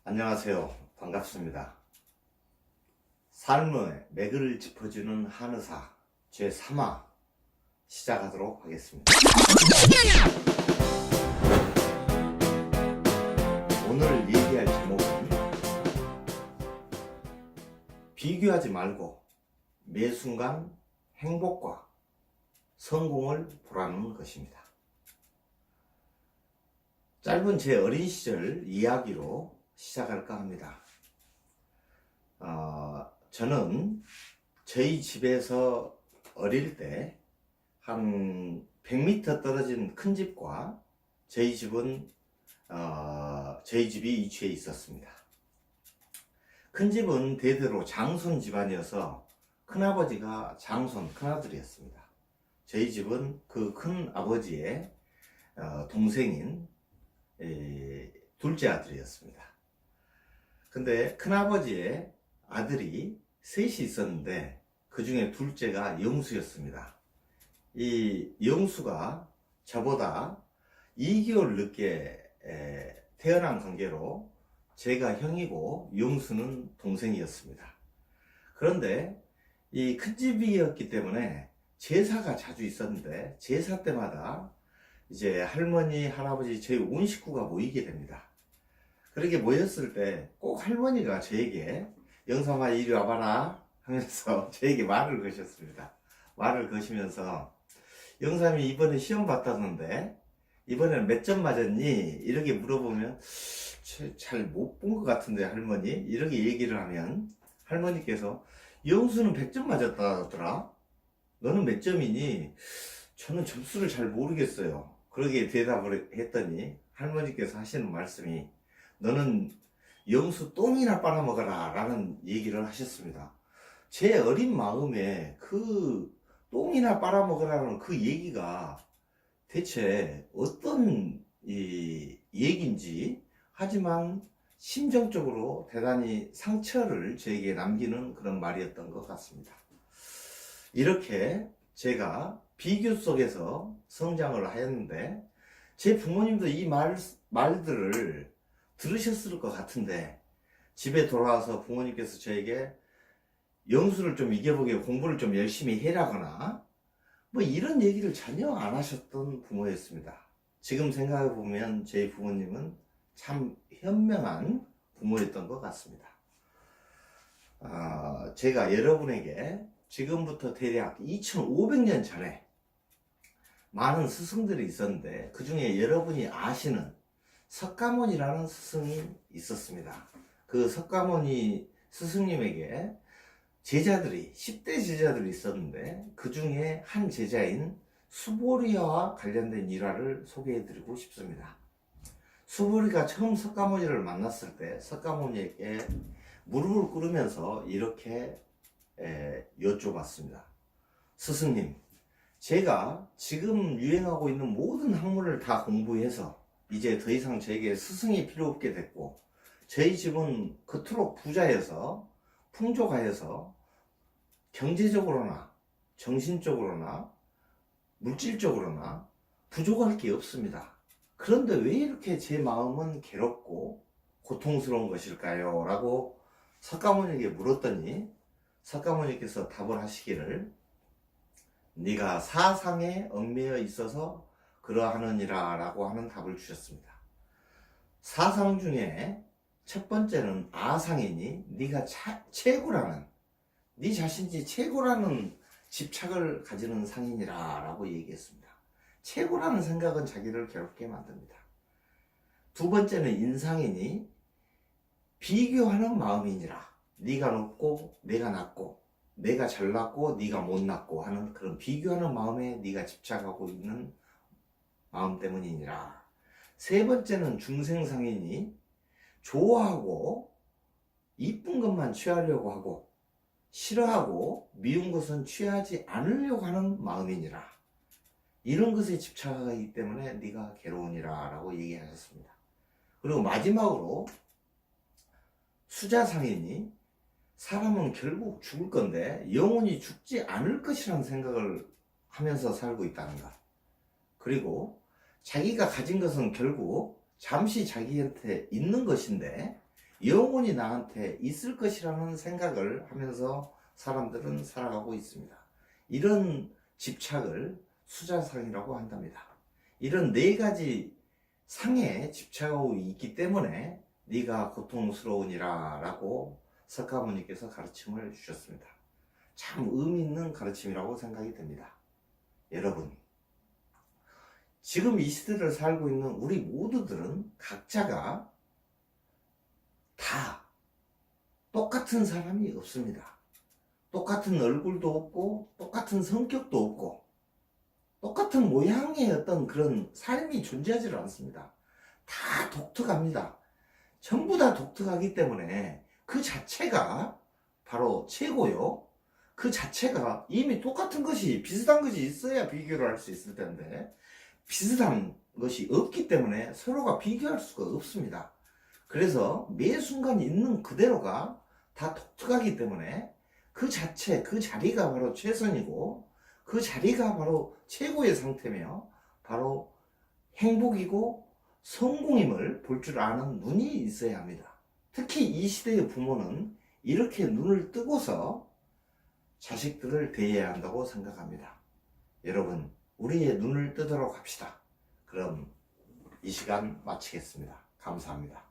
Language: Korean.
안녕하세요. 반갑습니다. 삶의 맥을 짚어주는 한의사 제3화 시작하도록 하겠습니다. 오늘 얘기할 제목은 비교하지 말고 매 순간 행복과 성공을 보라는 것입니다. 짧은 제 어린 시절 이야기로 시작할까 합니다. 저는 저희 집에서 어릴 때 한 100m 떨어진 큰 집과 저희 집은 저희 집이 이주해 있었습니다. 큰 집은 대대로 장손 집안이어서 큰아버지가 장손 큰아들이었습니다. 저희 집은 그 큰아버지의 동생인 둘째 아들이었습니다. 근데 큰아버지의 아들이 셋이 있었는데 그 중에 둘째가 영수였습니다. 이 영수가 저보다 2개월 늦게 태어난 관계로 제가 형이고 영수는 동생이었습니다. 그런데 이 큰 집이었기 때문에 제사가 자주 있었는데 제사 때마다 이제 할머니, 할아버지 저희 온 식구가 모이게 됩니다. 그렇게 모였을 때 꼭 할머니가 저에게 영삼아 이리 와봐라 하면서 저에게 말을 거셨습니다. 말을 거시면서 영삼이 이번에 시험 봤다던데 이번에는 몇 점 맞았니? 이렇게 물어보면 잘 못 본 것 같은데 할머니 이렇게 얘기를 하면 할머니께서 영수는 100점 맞았다더라. 너는 몇 점이니? 저는 점수를 잘 모르겠어요. 그러게 대답을 했더니 할머니께서 하시는 말씀이 너는 영수 똥이나 빨아먹어라 라는 얘기를 하셨습니다. 제 어린 마음에 그 똥이나 빨아먹으라는 그 얘기가 대체 어떤 얘기인지 하지만 심정적으로 대단히 상처를 저에게 남기는 그런 말이었던 것 같습니다. 이렇게 제가 비교 속에서 성장을 하였는데 제 부모님도 이 말들을 들으셨을 것 같은데 집에 돌아와서 부모님께서 저에게 영수를 좀 이겨보게 공부를 좀 열심히 해라거나 뭐 이런 얘기를 전혀 안 하셨던 부모였습니다. 지금 생각해보면 저희 부모님은 참 현명한 부모였던 것 같습니다. 제가 여러분에게 지금부터 대략 2500년 전에 많은 스승들이 있었는데 그 중에 여러분이 아시는 석가모니라는 스승이 있었습니다. 그 석가모니 스승님에게 제자들이 10대 제자들이 있었는데 그 중에 한 제자인 수보리와 관련된 일화를 소개해 드리고 싶습니다. 수보리가 처음 석가모니를 만났을 때 석가모니에게 무릎을 꿇으면서 이렇게 여쭤봤습니다. 스승님, 제가 지금 유행하고 있는 모든 학문을 다 공부해서 이제 더 이상 저에게 스승이 필요 없게 됐고 저희 집은 그토록 부자여서 풍족하여서 경제적으로나 정신적으로나 물질적으로나 부족할 게 없습니다. 그런데 왜 이렇게 제 마음은 괴롭고 고통스러운 것일까요? 라고 석가모니에게 물었더니 석가모니께서 답을 하시기를 네가 사상에 얽매여 있어서 그러하느니라 라고 하는 답을 주셨습니다. 사상 중에 첫 번째는 아상이니 네가 최고라는 네 자신이 최고라는 집착을 가지는 상이니라 라고 얘기했습니다. 최고라는 생각은 자기를 괴롭게 만듭니다. 두 번째는 인상이니 비교하는 마음이니라. 네가 높고 내가 낮고 내가 잘났고 네가 못났고 하는 그런 비교하는 마음에 네가 집착하고 있는 마음 때문이니라. 세 번째는 중생상이니 좋아하고 이쁜 것만 취하려고 하고 싫어하고 미운 것은 취하지 않으려고 하는 마음이니라. 이런 것에 집착하기 때문에 네가 괴로우니라 라고 얘기하셨습니다. 그리고 마지막으로 수자상이니 사람은 결국 죽을 건데 영원히 죽지 않을 것이라는 생각을 하면서 살고 있다는 것. 그리고 자기가 가진 것은 결국 잠시 자기한테 있는 것인데 영원히 나한테 있을 것이라는 생각을 하면서 사람들은 살아가고 있습니다. 이런 집착을 수자상이라고 한답니다. 이런 네 가지 상에 집착하고 있기 때문에 네가 고통스러우니라 라고 석가모니께서 가르침을 주셨습니다. 참 의미 있는 가르침이라고 생각이 됩니다. 여러분, 지금 이 시대를 살고 있는 우리 모두들은 각자가 다 똑같은 사람이 없습니다. 똑같은 얼굴도 없고 똑같은 성격도 없고 똑같은 모양의 어떤 그런 삶이 존재하지 않습니다. 다 독특합니다. 전부 다 독특하기 때문에 그 자체가 바로 최고요. 그 자체가 이미 똑같은 것이, 비슷한 것이 있어야 비교를 할 수 있을 텐데 비슷한 것이 없기 때문에 서로가 비교할 수가 없습니다. 그래서 매 순간 있는 그대로가 다 독특하기 때문에 그 자체, 그 자리가 바로 최선이고 그 자리가 바로 최고의 상태며 바로 행복이고 성공임을 볼 줄 아는 눈이 있어야 합니다. 특히 이 시대의 부모는 이렇게 눈을 뜨고서 자식들을 대해야 한다고 생각합니다. 여러분, 우리의 눈을 뜨도록 합시다. 그럼 이 시간 마치겠습니다. 감사합니다.